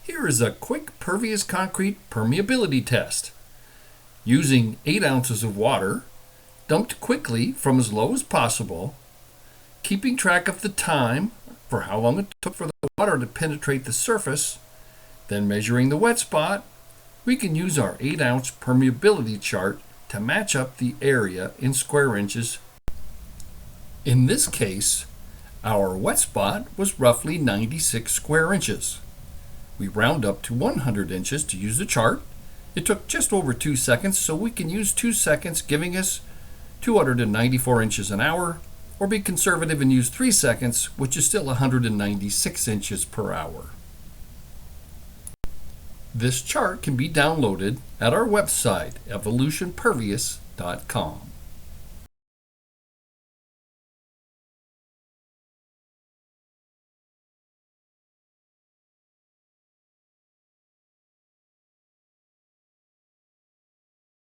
Here is a quick pervious concrete permeability test. Using 8 ounces of water, dumped quickly from as low as possible, keeping track of the time for how long it took for the water to penetrate the surface, then measuring the wet spot, we can use our 8-ounce permeability chart to match up the area in square inches. In this case, our wet spot was roughly 96 square inches. We round up to 100 inches to use the chart. It took just over 2 seconds, so we can use 2 seconds, giving us 294 inches an hour, or be conservative and use 3 seconds, which is still 196 inches per hour. This chart can be downloaded at our website, evolutionpervious.com.